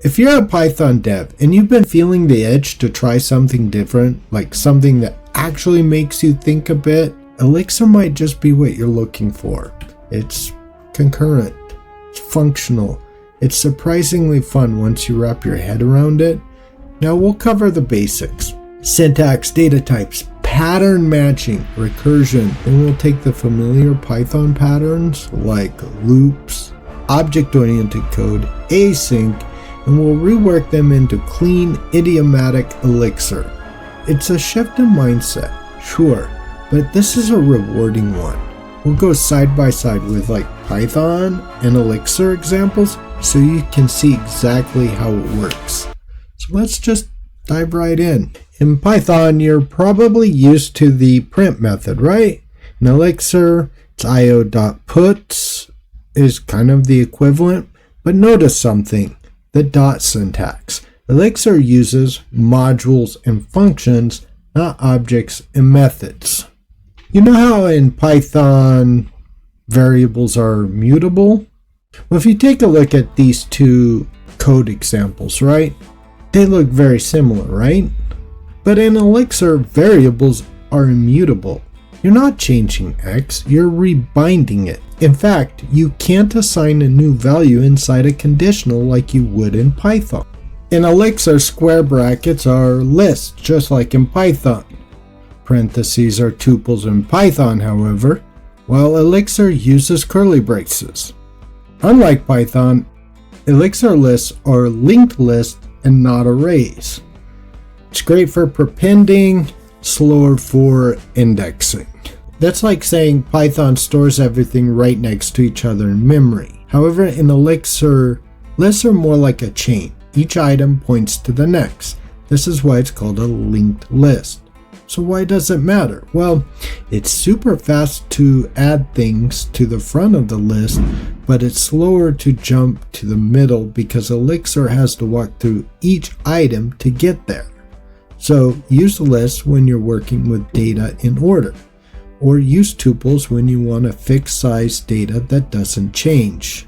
If you're a Python dev and you've been feeling the itch to try something different, like something that actually makes you think a bit, Elixir might just be what you're looking for. It's concurrent, it's functional, it's surprisingly fun once you wrap your head around it. Now we'll cover the basics: syntax, data types, pattern matching, recursion. Then we'll take the familiar Python patterns like loops, object-oriented code, async, and we'll rework them into clean, idiomatic Elixir. It's a shift in mindset, sure, but this is a rewarding one. We'll go side by side with like Python and Elixir examples so you can see exactly how it works. So let's just dive right in. In Python, you're probably used to the print method, right? In Elixir, it's io.puts is kind of the equivalent, but notice something, the dot syntax. Elixir uses modules and functions, not objects and methods. You know how in Python variables are mutable? Well, if you take a look at these two code examples, right? They look very similar, right? But in Elixir, variables are immutable. You're not changing X, you're rebinding it. In fact, you can't assign a new value inside a conditional like you would in Python. In Elixir, square brackets are lists, just like in Python. Parentheses are tuples in Python, however, while Elixir uses curly braces. Unlike Python, Elixir lists are linked lists and not arrays. It's great for prepending, slower for indexing. That's like saying Python stores everything right next to each other in memory. However, in Elixir, lists are more like a chain. Each item points to the next. This is why it's called a linked list. So why does it matter? Well, it's super fast to add things to the front of the list, but it's slower to jump to the middle because Elixir has to walk through each item to get there. So use lists when you're working with data in order, or use tuples when you want a fixed size data that doesn't change.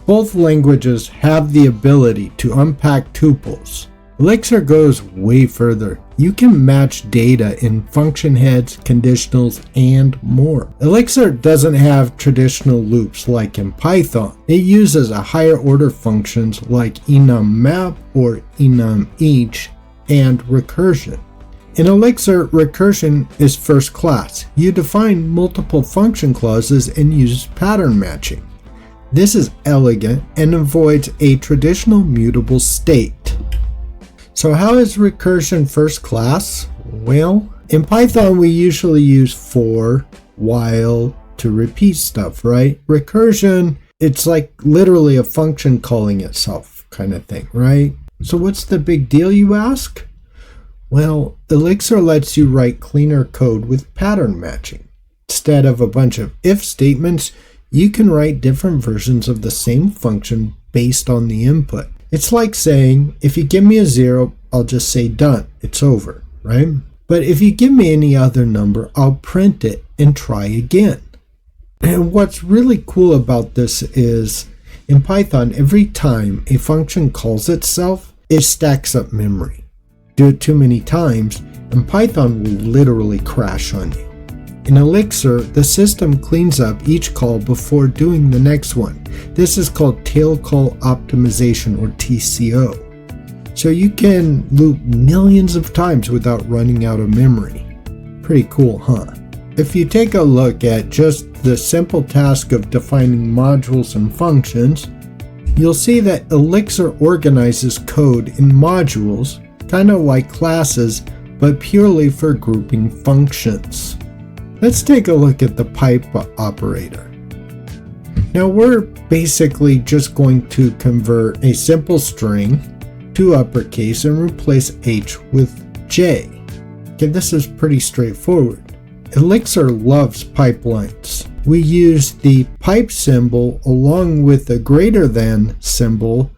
Both languages have the ability to unpack tuples. Elixir goes way further. You can match data in function heads, conditionals, and more. Elixir doesn't have traditional loops like in Python. It uses a higher order functions like enummap or enumeach and recursion. In Elixir, recursion is first class. You define multiple function clauses and use pattern matching. This is elegant and avoids a traditional mutable state. So how is recursion first class? Well, in Python we usually use for, while to repeat stuff, right? Recursion, it's like literally a function calling itself kind of thing, right? So what's the big deal, you ask? Well, Elixir lets you write cleaner code with pattern matching. Instead of a bunch of if statements, you can write different versions of the same function based on the input. It's like saying, if you give me a 0, I'll just say done, it's over, right? But if you give me any other number, I'll print it and try again. And what's really cool about this is, in Python, every time a function calls itself, it stacks up memory. Do it too many times, and Python will literally crash on you. In Elixir, the system cleans up each call before doing the next one. This is called tail call optimization, or TCO. So you can loop millions of times without running out of memory. Pretty cool, huh? If you take a look at just the simple task of defining modules and functions, you'll see that Elixir organizes code in modules, kind of like classes, but purely for grouping functions. Let's take a look at the pipe operator. Now we're basically just going to convert a simple string to uppercase and replace H with J. Okay, this is pretty straightforward. Elixir loves pipelines. We use the pipe symbol along with the greater than symbol,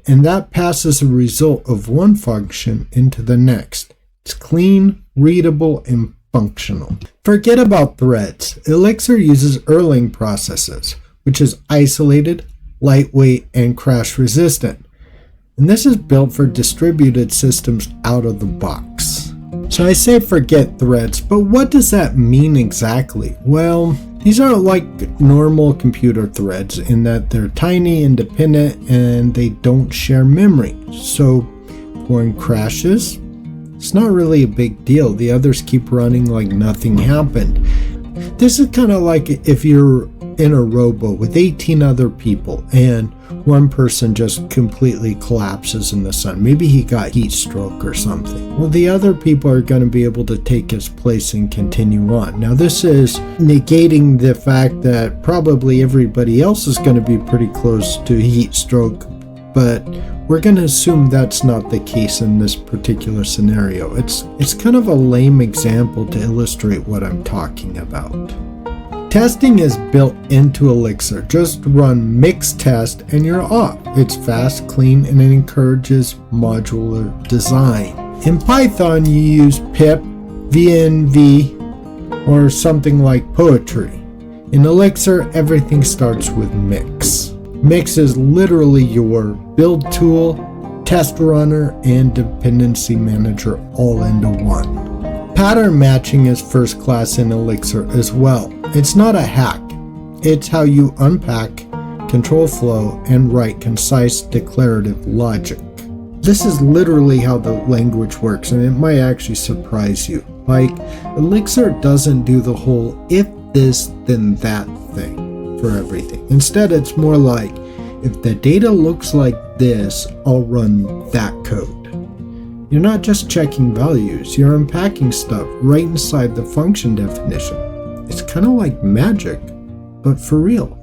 and that passes the result of one function into the next. It's clean, readable, and functional. Forget about threads. Elixir uses Erlang processes, which is isolated, lightweight, and crash resistant. And this is built for distributed systems out of the box. So I say forget threads, but what does that mean exactly? Well, these aren't like normal computer threads in that they're tiny, independent, and they don't share memory. So when crashes, it's not really a big deal. The others keep running like nothing happened. This is kind of like if you're in a rowboat with 18 other people and one person just completely collapses in the sun. Maybe he got heat stroke or something. Well, the other people are going to be able to take his place and continue on. Now, this is negating the fact that probably everybody else is going to be pretty close to heat stroke, but we're going to assume that's not the case in this particular scenario. It's kind of a lame example to illustrate what I'm talking about. Testing is built into Elixir. Just run mix test and you're off. It's fast, clean, and it encourages modular design. In Python, you use pip, venv, or something like poetry. In Elixir, everything starts with mix. Mix is literally your build tool, test runner, and dependency manager all into one. Pattern matching is first class in Elixir as well. It's not a hack. It's how you unpack, control flow, and write concise declarative logic. This is literally how the language works, and it might actually surprise you. Like, Elixir doesn't do the whole if this then that thing for everything. Instead, it's more like, if the data looks like this, I'll run that code. You're not just checking values, you're unpacking stuff right inside the function definition. It's kind of like magic, but for real.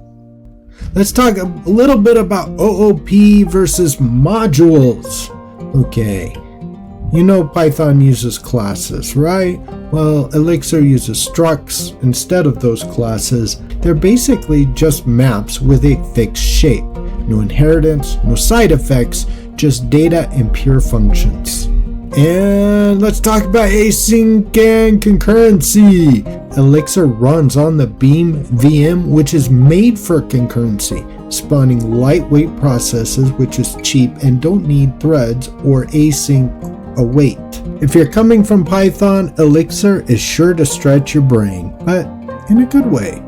Let's talk a little bit about OOP versus modules. Okay, you know Python uses classes, right? Well, Elixir uses structs instead of those classes. They're basically just maps with a fixed shape. No inheritance, no side effects, just data and pure functions. And let's talk about async and concurrency. Elixir runs on the Beam VM, which is made for concurrency, spawning lightweight processes, which is cheap and don't need threads or async await. If you're coming from Python, Elixir is sure to stretch your brain, but in a good way.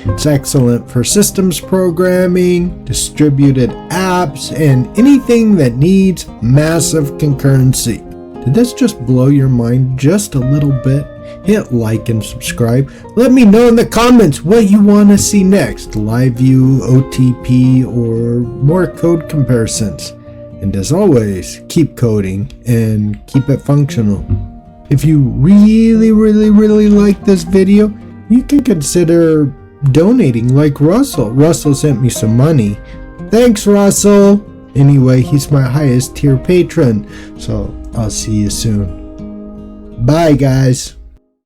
It's excellent for systems programming, distributed apps, and anything that needs massive concurrency. Did this just blow your mind just a little bit? Hit like and subscribe. Let me know in the comments what you want to see next. Live view, OTP, or more code comparisons. And as always, keep coding and keep it functional. If you really like this video, you can consider donating like Russell. Russell sent me some money. Thanks, Russell. Anyway, he's my highest tier patron. So I'll see you soon. Bye, guys.